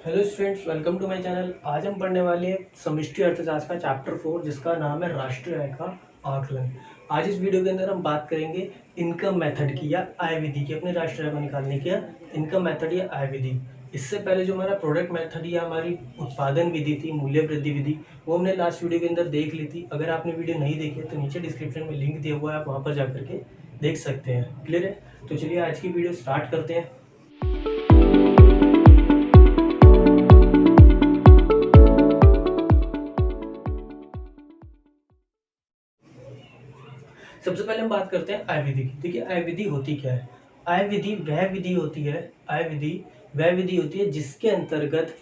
Hello students, welcome to my channel. आज हम पढ़ने वाले हैं समष्टि अर्थशास्त्र का चैप्टर 4 जिसका नाम है राष्ट्रीय आय का आकलन। आज इस वीडियो के अंदर हम बात करेंगे इनकम मेथड की या आय विधि की, अपने राष्ट्रीय आय को निकालने की, या इनकम मेथड या आय विधि। इससे पहले जो हमारा प्रोडक्ट मेथड या हमारी उत्पादन विधि थी, मूल्य वृद्धि विधि, वो हमने लास्ट वीडियो के अंदर देख ली थी। अगर आपने वीडियो नहीं देखी है तो नीचे डिस्क्रिप्शन में लिंक दिया हुआ है, आप वहाँ पर जाकर के देख सकते हैं। क्लियर है? तो चलिए आज की वीडियो स्टार्ट करते हैं। सबसे पहले हम बात करते हैं आय विधि की। देखिए, आय विधि होती क्या है? आय विधि वह विधि होती है जिसके अंतर्गत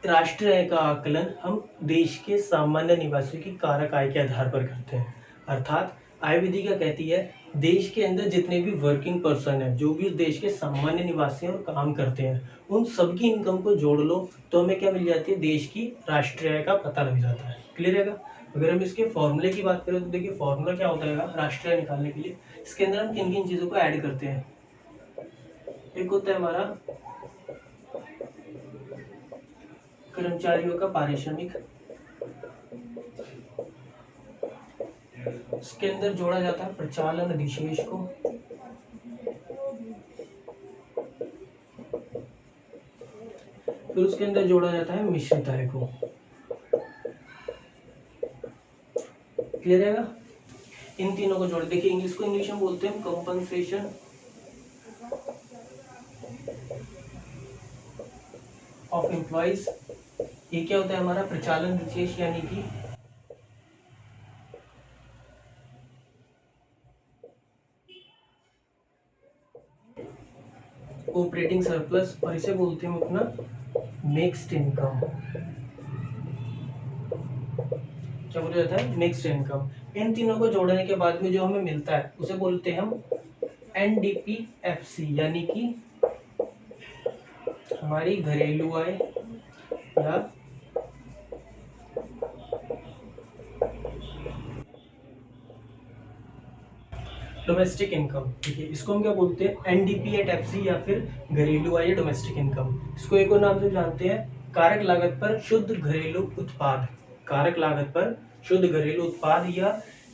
राष्ट्रीय आय का आकलन हम देश के सामान्य निवासियों की कारक आय के आधार पर करते हैं। अर्थात आय विधि क्या कहती है? देश के अंदर जितने भी वर्किंग पर्सन है, जो भी उस देश के सामान्य निवासी और काम करते हैं, उन सबकी इनकम को जोड़ लो तो हमें क्या मिल जाती है? देश की राष्ट्रीय आय का पता लग जाता है। क्लियर है? अगर हम इसके फॉर्मूले की बात करें तो देखिए, फॉर्मूला क्या होता है राष्ट्रीय आय निकालने के लिए। इसके अंदर हम किन किन चीजों को ऐड करते हैं? एक होता है हमारा कर्मचारियों का पारिश्रमिक, इसके अंदर जोड़ा जाता है प्रचालन अधिशेष को, फिर उसके अंदर जोड़ा जाता है मिश्रित आय को। क्लियर है ना? इन तीनों को जोड़, देखिए इंग्लिश में बोलते हैं कंपनसेशन ऑफ एम्प्लॉइज। ये क्या होता है हमारा? प्रचालन विशेष, यानी कि ऑपरेटिंग सरप्लस, और इसे बोलते हैं अपना मिक्स्ड इनकम। क्या बोला जाता है? Mixed income. इन तीनों को जोड़ने के बाद में जो हमें मिलता है उसे बोलते हैं हम एनडीपीएफसी, यानी कि हमारी घरेलू आय या डोमेस्टिक इनकम। ठीक है, इसको हम क्या बोलते हैं? एनडीपीएफसी या फिर घरेलू आय या डोमेस्टिक इनकम। इसको एक और नाम से जानते हैं कारक लागत पर शुद्ध घरेलू उत्पाद। कारक लागत पर शुद्ध घरेलू उत्पाद या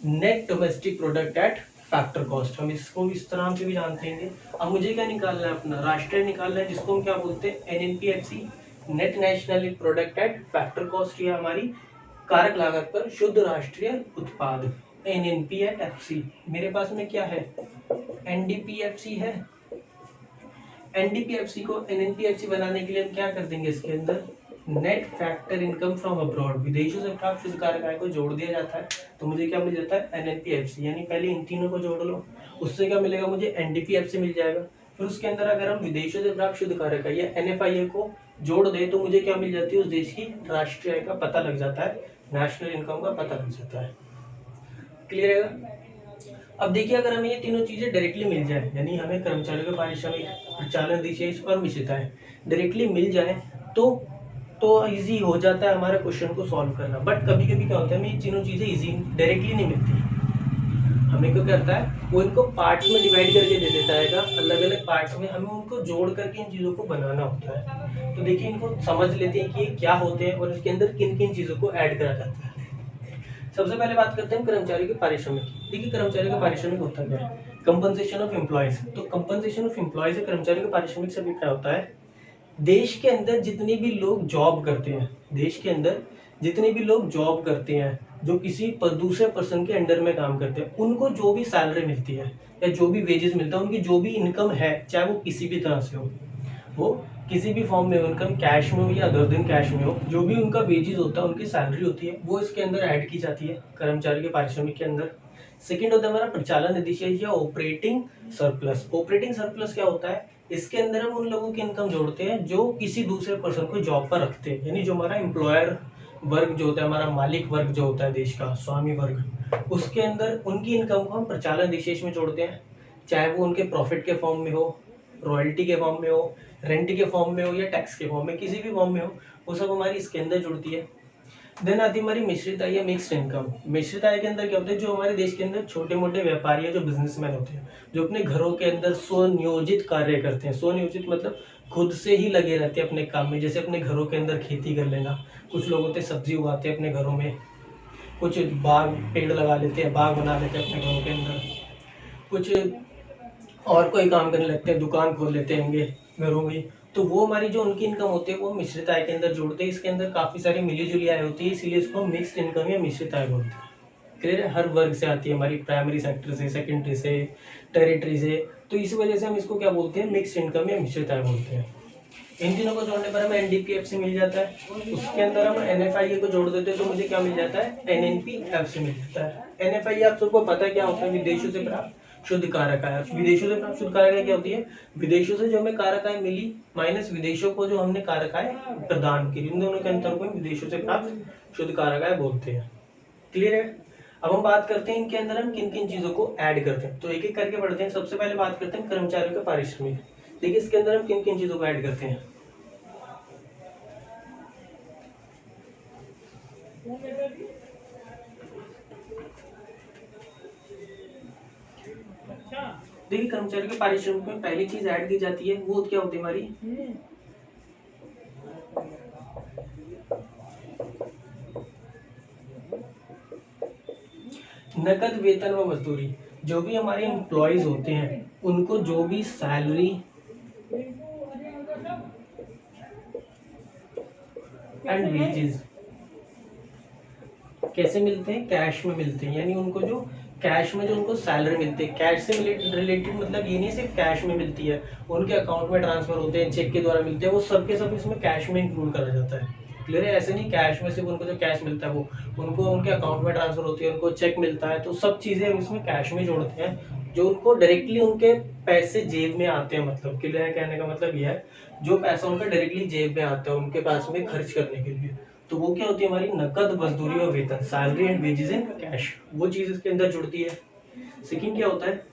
net domestic product at factor cost, हम इसको इस तरह से भी जानते हैं। अब मुझे क्या निकालना है? अपना राष्ट्रीय निकालना है, जिसको हम क्या बोलते हैं? NNPFC, net national product at factor cost, या हमारी कारक लागत पर शुद्ध राष्ट्रीय उत्पाद एनएनपीएफसी। मेरे पास में क्या है? एनडीपीएफसी है। एनडीपीएफसी को एनएनपीएफसी बनाने के लिए हम क्या कर देंगे? इसके अंदर net factor income from abroad, विदेशों से प्राप्त शुद्ध कारक आय को जोड़ दिया जाता है, तो मुझे क्या मिल जाता है? एनएनपीएफसी। यानी पहले इन तीनों को जोड़ लो, उससे क्या मिलेगा? मुझे एनडीपीएफसी मिल जाएगा। फिर उसके अंदर अगर हम विदेशों से प्राप्त शुद्ध कारक आय या एनएफआईए को जोड़ दे तो मुझे क्या मिल जाती है? उस देश की राष्ट्रीय आय का पता लग जाता है, नेशनल इनकम का पता लग जाता है। क्लियर है? अब देखिए, अगर हमें ये तीनों चीजें डायरेक्टली मिल जाए, यानी हमें कर्मचारियों का पारिश्रमिक, प्रचालन अधिशेष और मिश्रित आय डायरेक्टली मिल जाए तो इजी हो जाता है हमारे क्वेश्चन को सॉल्व करना। बट कभी कभी क्या होता है, हमें ये तीनों चीजें इजी डायरेक्टली नहीं मिलती। हमें क्या करता है? वो इनको पार्ट्स में डिवाइड करके दे देता है, अलग अलग पार्ट्स में हमें उनको जोड़ करके इन चीजों को बनाना होता है। तो देखिए, इनको समझ लेते हैं कि ये क्या होते हैं और इसके अंदर किन किन चीजों को ऐड करा जाता है। सबसे पहले बात करते हैं कर्मचारी के पारिश्रमिक। देखिए, कर्मचारी का पारिश्रमिक होता क्या है? Compensation of employees. तो कंपनसेशन ऑफ एम्प्लॉयज है कर्मचारी के पारिश्रमिक से क्या होता है? देश के अंदर जितने भी लोग जॉब करते हैं, देश के अंदर जितने भी लोग जॉब करते हैं, जो किसी दूसरे पर्सन के अंडर में काम करते हैं, उनको जो भी सैलरी मिलती है या जो भी वेजेस मिलता है, उनकी जो भी इनकम है, चाहे वो किसी भी तरह से हो, वो किसी भी फॉर्म में हो, इनकम कैश में हो या अदर दिन कैश में हो, जो भी उनका वेजेस होता है, उनकी सैलरी होती है, वो इसके अंदर ऐड की जाती है कर्मचारी के पारिश्रमिक के अंदर। सेकंड होता है हमारा प्रचालन अधिशेष या ऑपरेटिंग सरप्लस। ऑपरेटिंग सरप्लस क्या होता है? इसके अंदर हम उन लोगों की इनकम जोड़ते हैं जो किसी दूसरे पर्सन को जॉब पर रखते हैं, यानी जो हमारा एम्प्लॉयर वर्ग जो होता है, हमारा मालिक वर्ग जो होता है देश का, स्वामी वर्ग, उसके अंदर उनकी इनकम को हम प्रचालन अधिशेष में जोड़ते हैं, चाहे वो उनके प्रॉफिट के फॉर्म में हो, रॉयल्टी के फॉर्म में हो, रेंट के फॉर्म में हो या टैक्स के फॉर्म में, किसी भी फॉर्म में हो, वो सब हमारी इसके अंदर जुड़ती है। देन आती है हमारी मिश्रित आय या मिक्स्ड इनकम। मिश्रित आय के अंदर क्या होता है, जो हमारे देश के अंदर छोटे मोटे व्यापारी या जो बिजनेसमैन होते हैं, जो अपने घरों के अंदर स्वनियोजित कार्य करते हैं। स्वनियोजित मतलब खुद से ही लगे रहते हैं अपने काम में, जैसे अपने घरों के अंदर खेती कर लेना, कुछ लोग होते हैं सब्जी उगाते हैं अपने घरों में, कुछ बाग पेड़ लगा लेते हैं, बाग बना लेते हैं अपने घरों के अंदर, कुछ और कोई काम करने लगते हैं, दुकान खोल लेते हैं घरों में। तो वो हमारी जो उनकी इनकम होती है वो मिश्रित आय के अंदर जोड़ते हैं। इसके अंदर काफ़ी सारी मिली जुली आय होती है, इसीलिए इसको मिक्स्ड इनकम या मिश्रित आय बोलते हैं। क्लियर है, हर वर्ग से आती है, हमारी प्राइमरी सेक्टर से, सेकेंडरी से, टेरिटरी से। तो इस वजह से हम इसको क्या बोलते हैं, मिक्स्ड इनकम या मिश्रित आय बोलते हैं। इन तीनों को जोड़ने पर हमें एनडीपीएफसी मिल जाता है। उसके अंदर हम एनएफआईए को जोड़ देते हैं तो मुझे क्या मिल जाता है, एनएनपीएफसी मिल जाता है। एनएफआईए आप सबको पता है क्या होता है, विदेशों से प्राप्त शुद्ध कारक आय। विदेशों से प्राप्त शुद्ध कारक आय क्या होती है, विदेशों से जो हमें कारक आय मिली माइनस विदेशों को जो हमने कारक आय प्रदान की, इन दोनों के अंतर को विदेशों से प्राप्त शुद्ध कारक आय बोलते हैं। क्लियर है। अब हम बात करते हैं इनके अंदर हम किन किन चीजों को ऐड करते हैं, तो एक एक करके पढ़ते हैं। सबसे पहले बात करते हैं कर्मचारियों का पारिश्रमिक। देखिए इसके अंदर हम किन किन चीजों को ऐड करते हैं। देखिए कर्मचारी के पारिश्रमिक में पहली चीज ऐड की जाती है वो क्या होती है हमारी, नकद वेतन व मजदूरी। जो भी हमारे एम्प्लॉयज होते हैं उनको जो भी सैलरी एंड वेजेस कैसे मिलते हैं, कैश में मिलते हैं। यानी उनको जो कैश में जो उनको सैलरी मिलती है, कैश से रिलेटेड मतलब ये नहीं सिर्फ कैश में मिलती है, उनके अकाउंट में ट्रांसफर होते हैं, चेक के द्वारा मिलते हैं, वो सब के सब इसमें कैश में इंक्लूड करा जाता है। क्लियर है, ऐसे नहीं कैश में सिर्फ उनको जो कैश मिलता है वो उनको उनके अकाउंट में ट्रांसफर होती है, उनको चेक मिलता है, तो सब चीजें हम इसमें कैश में जोड़ते हैं। जो उनको डायरेक्टली उनके पैसे जेब में आते हैं, मतलब क्लियर है, कहने का मतलब यह है जो पैसा उनका डायरेक्टली जेब में आता है उनके पास में खर्च करने के लिए, तो वो क्या होती है हमारी नकद मजदूरी और वेतन, salary and wages in cash, वो चीज इसके अंदर जुड़ती है। सेकंड क्या होता है,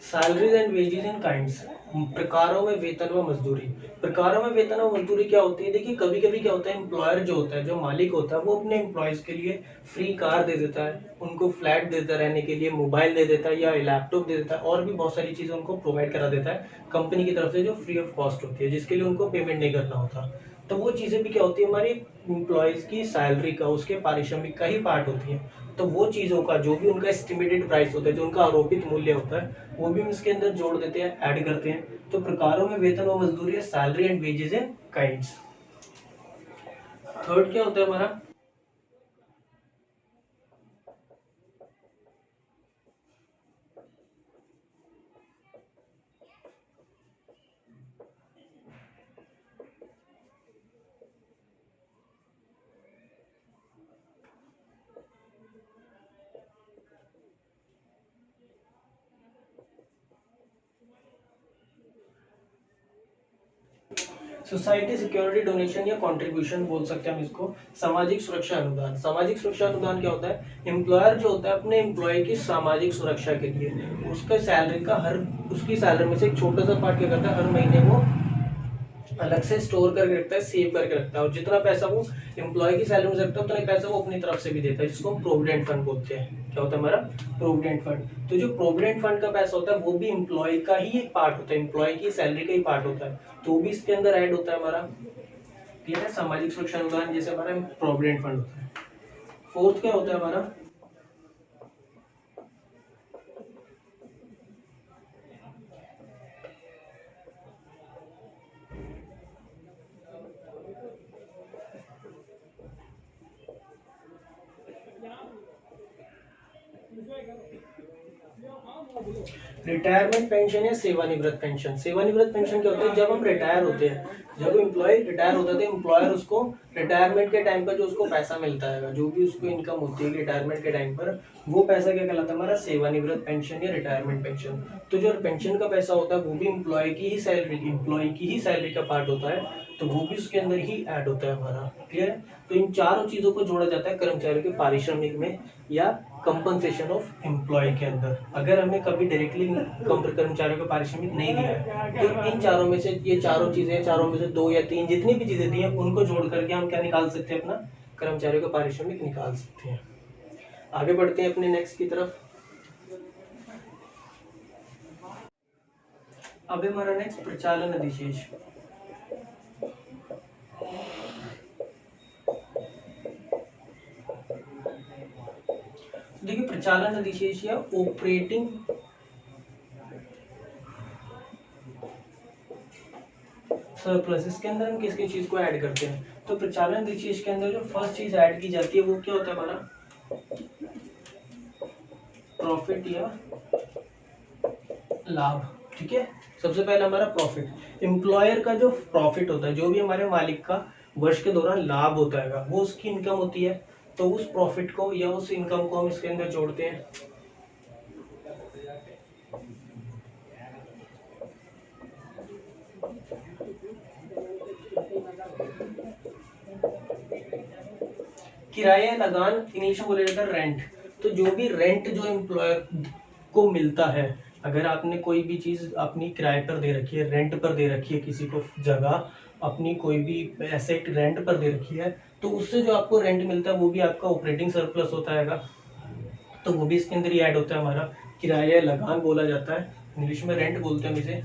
salaries and wages in kinds, प्रकारों में वेतन व मजदूरी। प्रकारों में वेतन व मजदूरी क्या होती है, देखिए कभी कभी क्या होता है, एम्प्लॉयर जो होता है, जो मालिक होता है, वो अपने एम्प्लॉयज के लिए फ्री कार दे देता है, उनको फ्लैट देता है रहने के लिए, मोबाइल दे देता है या लैपटॉप दे देता है, और भी बहुत सारी चीजें उनको प्रोवाइड करा देता है कंपनी की तरफ से, जो फ्री ऑफ कॉस्ट होती है, जिसके लिए उनको पेमेंट नहीं करना होता। तो वो चीजें भी क्या होती है हमारी एम्प्लॉयज की सैलरी का, उसके पारिश्रमिक का ही पार्ट होती है। तो वो चीजों का जो भी उनका एस्टिमेटेड प्राइस होता है, जो उनका आरोपित मूल्य होता है, वो भी हम इसके अंदर जोड़ देते हैं, ऐड करते हैं। तो प्रकारों में वेतन व मजदूरी है, salary and wages in kinds. Third क्या होता है हमारा, सोसाइटी सिक्योरिटी डोनेशन या कंट्रीब्यूशन बोल सकते हैं हम इसको। सामाजिक सुरक्षा अनुदान, सामाजिक सुरक्षा अनुदान क्या होता है, एम्प्लॉयर जो होता है अपने एम्प्लॉय की सामाजिक सुरक्षा के लिए उसका सैलरी का हर, उसकी सैलरी में से एक छोटा सा पार्ट क्या करता है, हर महीने वो अलग से स्टोर करके रखता है, सेव करके रखता है, और जितना पैसा वो एम्प्लॉय की सैलरी में से रखता है उतना ही पैसा वो अपनी तरफ से भी देता है, जिसको हम प्रोविडेंट फंड बोलते हैं। क्या होता है हमारा, प्रोविडेंट फंड। तो जो प्रोविडेंट फंड का पैसा होता है वो भी एम्प्लॉय का ही एक पार्ट होता है, एम्प्लॉय की सैलरी का ही पार्ट होता है, तो वो भी इसके अंदर ऐड होता है हमारा। क्लियर है, सामाजिक सुरक्षा अनुदान जैसे हमारा प्रोविडेंट फंड होता है। फोर्थ क्या होता है हमारा, रिटायरमेंट पेंशन या सेवानिवृत्त पेंशन। सेवानिवृत्त पेंशन क्या होता है, जब हम रिटायर होते हैं, जब एम्प्लॉय रिटायर होता है तो एम्प्लॉयर उसको रिटायरमेंट के टाइम पर जो उसको पैसा मिलता है, जो भी उसको इनकम होती है रिटायरमेंट के टाइम पर, वो पैसा क्या कहलाता है, हमारा सेवानिवृत्त पेंशन या रिटायरमेंट पेंशन। तो जो पेंशन का पैसा होता है वो भी एम्प्लॉय की ही सैलरी का पार्ट होता है, तो वो भी उसके अंदर ही ऐड होता है हमारा। क्लियर है। तो इन चारों चीजों को जोड़ा जाता है कर्मचारियों के पारिश्रमिक में या कंपनसेशन ऑफ एम्प्लॉय के अंदर। अगर हमें कभी डायरेक्टली कर्मचारियों को पारिश्रमिक नहीं दिया है तो इन चारों में से, ये चारों चीजें, चारों में से दो या तीन जितनी भी चीजें दी हैं उनको जोड़ करके हम क्या निकाल सकते हैं, अपना कर्मचारियों का पारिश्रमिक निकाल सकते हैं। आगे बढ़ते हैं अपने नेक्स्ट की तरफ। अब हमारा नेक्स्ट प्रचालन अधिशेष। देखिए प्रचालन अधिशेष या ऑपरेटिंग सरप्लस, इसके अंदर हम किस किस चीज को ऐड करते हैं। तो प्रचालन अधिशेष के अंदर जो फर्स्ट चीज ऐड की जाती है वो क्या होता है, हमारा प्रॉफिट या लाभ। ठीक है, सबसे पहले हमारा प्रॉफिट, एम्प्लॉयर का जो प्रॉफिट होता है, जो भी हमारे मालिक का वर्ष के दौरान लाभ होता है वो उसकी इनकम होती है, तो उस प्रॉफिट को या उस इनकम को हम इसके अंदर जोड़ते हैं। किराया लगान इंग्लिश में बोला जाता है रेंट। तो जो भी रेंट जो एम्प्लॉयर को मिलता है, अगर आपने कोई भी चीज अपनी किराए पर दे रखी है, रेंट पर दे रखी है, किसी को जगह अपनी कोई भी एसेट रेंट पर दे रखी है, तो उससे जो आपको रेंट मिलता है वो भी आपका ऑपरेटिंग सरप्लस होता है, तो वो भी इसके अंदर ही ऐड होता है। हमारा किराया लगान बोला जाता है, इंग्लिश में रेंट बोलते हैं इसे।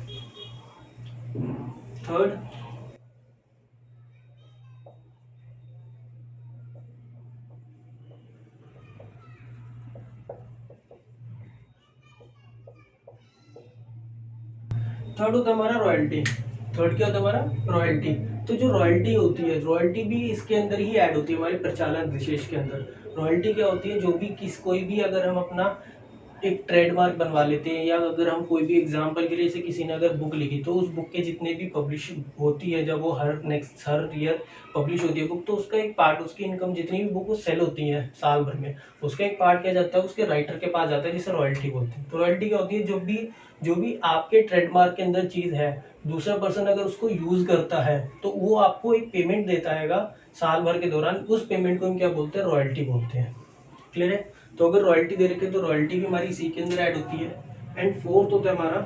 थर्ड होता है हमारा रॉयल्टी। थर्ड क्या होता है हमारा रॉयल्टी। तो जो रॉयल्टी होती है, रॉयल्टी भी इसके अंदर ही ऐड होती है हमारे प्रचालन विशेष के अंदर। रॉयल्टी क्या होती है, जो भी कोई भी अगर हम अपना एक ट्रेडमार्क बनवा लेते हैं, या अगर हम कोई भी एग्जांपल के लिए जैसे किसी ने अगर बुक लिखी, तो उस बुक के जितने भी पब्लिश होती है, जब वो हर ईयर पब्लिश होती है बुक, तो उसका एक पार्ट, उसकी इनकम जितनी भी बुक सेल होती है साल भर में, उसका एक पार्ट क्या जाता है उसके राइटर के पास जाता है, जिसे रॉयल्टी बोलते हैं। तो रॉयल्टी क्या होती है, जो भी आपके ट्रेडमार्क के अंदर चीज है, दूसरा पर्सन अगर उसको यूज करता है तो वो आपको एक पेमेंट देता है साल भर के दौरान, उस पेमेंट को हम क्या बोलते हैं, रॉयल्टी बोलते हैं। क्लियर है। तो अगर रॉयल्टी दे रखे तो रॉयल्टी भी हमारी इसी के अंदर ऐड होती है। एंड फोर्थ होता है हमारा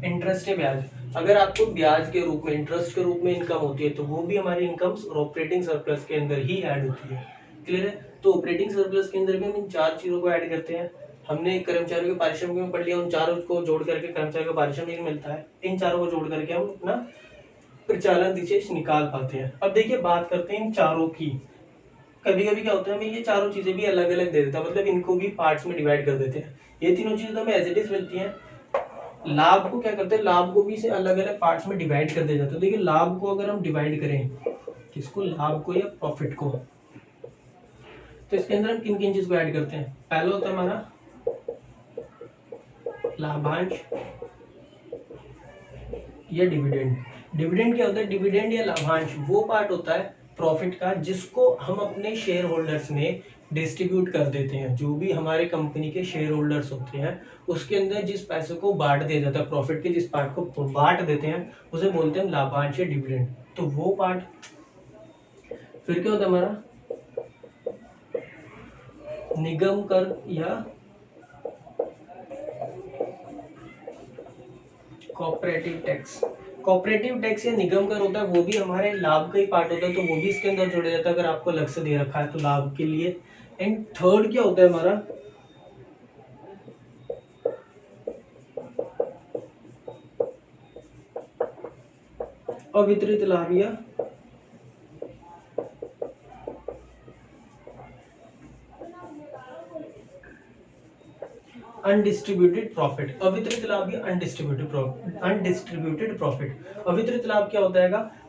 इंटरेस्ट है, ब्याज। अगर आपको ब्याज के रूप में, इंटरेस्ट के रूप में इनकम होती है, तो वो भी हमारी इनकम ऑपरेटिंग सरप्लस के अंदर ही ऐड होती है। क्लियर है। तो ऑपरेटिंग सरप्लस के अंदर भी हम इन चार चीजों को ऐड करते हैं। हमने कर्मचारियों के पारिश्रमिक में पढ़ लिया, उन चारों को जोड़ करके कर्मचारियों को पारिश्रमिक मिलता है, इन चारों को जोड़ करके हम अपना प्रचालन विशेष निकाल पाते हैं। अब देखिए बात करते हैं इन चारों की। कभी कभी क्या होता है, हमें ये चारों चीजें भी अलग अलग दे देता है, मतलब इनको भी पार्ट्स में डिवाइड कर देते हैं। ये तीनों चीजें तो हमें एज इट इज मिलती हैं, लाभ को क्या करते हैं, लाभ को भी इसे अलग अलग पार्ट्स में डिवाइड कर दिया जाता है। देखिए लाभ को अगर हम डिवाइड करें, किसको, लाभ को या प्रॉफिट को, तो इसके अंदर हम किन किन चीज को ऐड करते हैं। पहला होता है हमारा लाभांश या डिविडेंड। डिविडेंड क्या होता है, डिविडेंड या लाभांश वो पार्ट होता है प्रॉफिट का जिसको हम अपने शेयर होल्डर्स में डिस्ट्रीब्यूट कर देते हैं। जो भी हमारे कंपनी के शेयर होल्डर्स होते हैं उसके अंदर जिस पैसे को बांट दिया जाता है, प्रॉफिट के जिस पार्ट को बांट देते हैं उसे बोलते हैं लाभांश या डिविडेंड। तो वो पार्ट। फिर क्या होता है हमारा निगम कर या कॉपरेटिव टैक्स। कॉपरेटिव टैक्स या निगम कर होता है, वो भी हमारे लाभ का ही पार्ट होता है, तो वो भी इसके अंदर जोड़ा जाता है अगर आपको अलग से दे रखा है तो लाभ के लिए। एंड थर्ड क्या होता है हमारा अवितरित लाभ या अनडिस्ट्रीब्यूटेड प्रॉफिट। अवितरित लाभ या अनडिस्ट्रीब्यूटेड प्रॉफिट। अवितरित लाभ क्या होता है,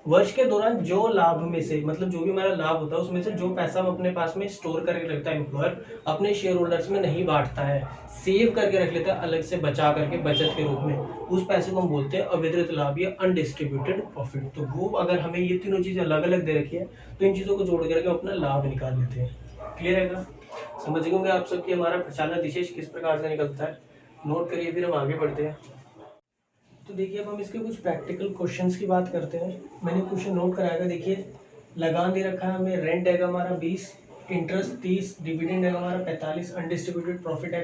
वर्ष के दौरान जो लाभ में से, मतलब जो भी हमारा लाभ होता है उसमें से जो पैसा हम अपने पास में स्टोर करके रखता है एम्प्लॉयर, अपने शेयर होल्डर्स में नहीं बांटता है, सेव करके रख लेता है अलग से बचा करके बचत के रूप में, उस पैसे को हम बोलते हैं अवितरित लाभ या अनडिस्ट्रीब्यूटेड प्रॉफिट। तो वो अगर हमें ये तीनों चीजें अलग अलग दे रखी है तो इन चीजों को जोड़ करके अपना लाभ निकाल लेते हैं। क्लियर है? समझ गए होंगे आप सबकी हमारा प्रचालन अधिशेष किस प्रकार से निकलता है। नोट करिए, फिर हम आगे बढ़ते हैं। तो देखिए अब हम इसके कुछ प्रैक्टिकल क्वेश्चंस की बात करते हैं। मैंने क्वेश्चन नोट कराया था। देखिए लगान दे रखा है हमें, रेंट है हमारा 20, इंटरेस्ट 30, डिविडेंड है हमारा 45, अनडिस्ट्रीब्यूटेड प्रॉफिट है,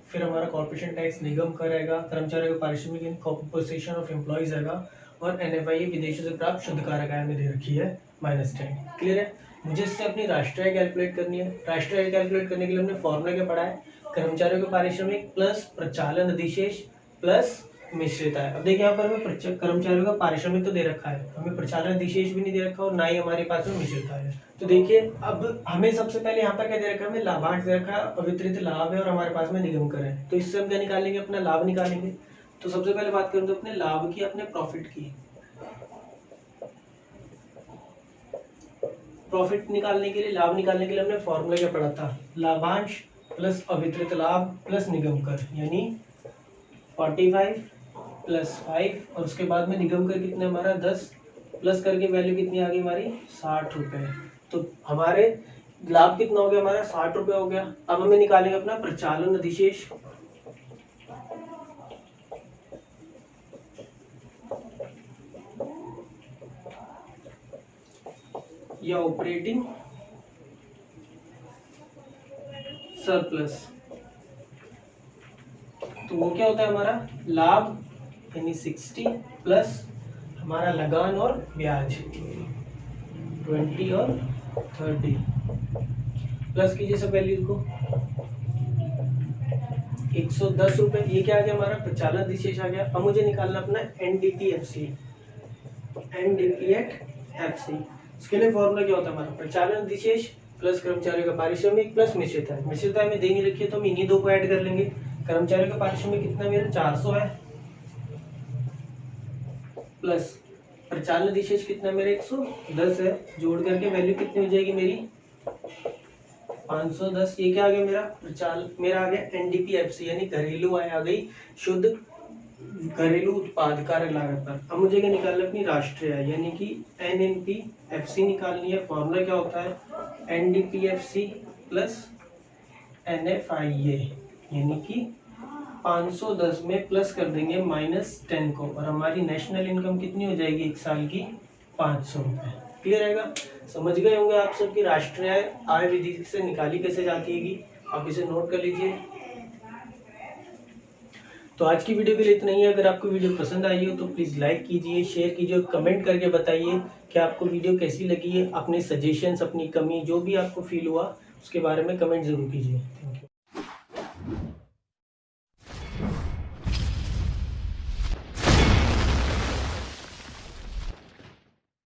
फिर हमारा कॉर्पोरेशन टैक्स निगम कर रहेगा, कर्मचारियों का पारिश्रमिक कॉम्पोजिशन ऑफ एम्प्लॉइज है, और NFI विदेशों से प्राप्त शुद्ध कारक आय में दे रखी है -10। क्लियर है? मुझे इससे अपनी राष्ट्रीय आय कैलकुलेट करनी है। राष्ट्रीय आय कैलकुलेट करने के लिए हमने फॉर्मूला क्या पढ़ा है, कर्मचारियों का पारिश्रमिक प्लस प्रचालन अधिशेष प्लस मिश्रित आय। अब देखिए यहाँ पर हमें कर्मचारियों का पारिश्रमिक तो दे रखा है, हमें प्रचालन अधिशेष भी नहीं दे रखा और ना ही हमारे पास में मिश्रित आय है। तो देखिए अब हमें सबसे पहले यहाँ पर क्या दे रखा है, हमें लाभांश दे रखा है, अवितरित लाभ है और हमारे पास में निगम कर है। तो इससे हम क्या निकालेंगे, अपना लाभ निकालेंगे। तो सबसे पहले बात करें तो अपने लाभ की, अपने प्रॉफिट की। प्रॉफिट निकालने के लिए, लाभ निकालने के लिए हमने फॉर्मूला क्या पढ़ा था, लाभांश प्लस अवितरित लाभ प्लस निगम कर, यानी 45 प्लस 5 और उसके बाद में निगम कर कितना हमारा 10 प्लस करके वैल्यू कितनी आ गई हमारी 60 रुपए। तो हमारे लाभ कितना हो गया हमारा 60 रुपए हो गया। अब हमें निकालेंगे अपना प्रचालन अधिशेष। या ऑपरेटिंग सरप्लस। तो वो क्या होता है हमारा लाभ यानी 60 प्लस हमारा लगान और ब्याज 20 और 30 प्लस कीजिए सब वैल्यूज को 110 रुपए। ये क्या आ गया हमारा प्रचालन अधिशेष आ गया। अब मुझे निकालना अपना NDPFC। इसके लिए फॉर्मूला क्या होता है हमारा प्रचालन अधिशेष प्लस कर्मचारियों का पारिश्रमिक प्लस मिश्रित आय। मिश्रित आय में दे नहीं रखी है तो हम इन्हीं दो को ऐड कर लेंगे। कर्मचारियों का पारिश्रमिक कितना मेरा 400 है प्लस प्रचालन अधिशेष कितना मेरा 110 है, जोड़ करके वैल्यू कितनी हो जाएगी मेरी 510। ये क्या आ गया मेरा आ गया NDPFC यानी घरेलू आय आ गई शुद्ध घरेलू उत्पाद कार्य लागत पर। अब मुझे क्या निकालना है अपनी राष्ट्रीय आय यानी कि NNPFC निकालनी है। फॉर्मूला क्या होता है NDPFC प्लस NFIA यानी कि 510 में प्लस कर देंगे -10 को और हमारी नेशनल इनकम कितनी हो जाएगी एक साल की 500 रुपए। क्लियर रहेगा? समझ गए होंगे आप सब की राष्ट्रीय आय विधि से निकाली कैसे जाती है। आप इसे नोट कर लीजिए। तो आज की वीडियो के लिए इतना ही है। अगर आपको वीडियो पसंद आई हो तो प्लीज़ लाइक कीजिए, शेयर कीजिए और कमेंट करके बताइए कि आपको वीडियो कैसी लगी है। अपने सजेशंस, अपनी कमी जो भी आपको फील हुआ उसके बारे में कमेंट जरूर कीजिए। Thank you.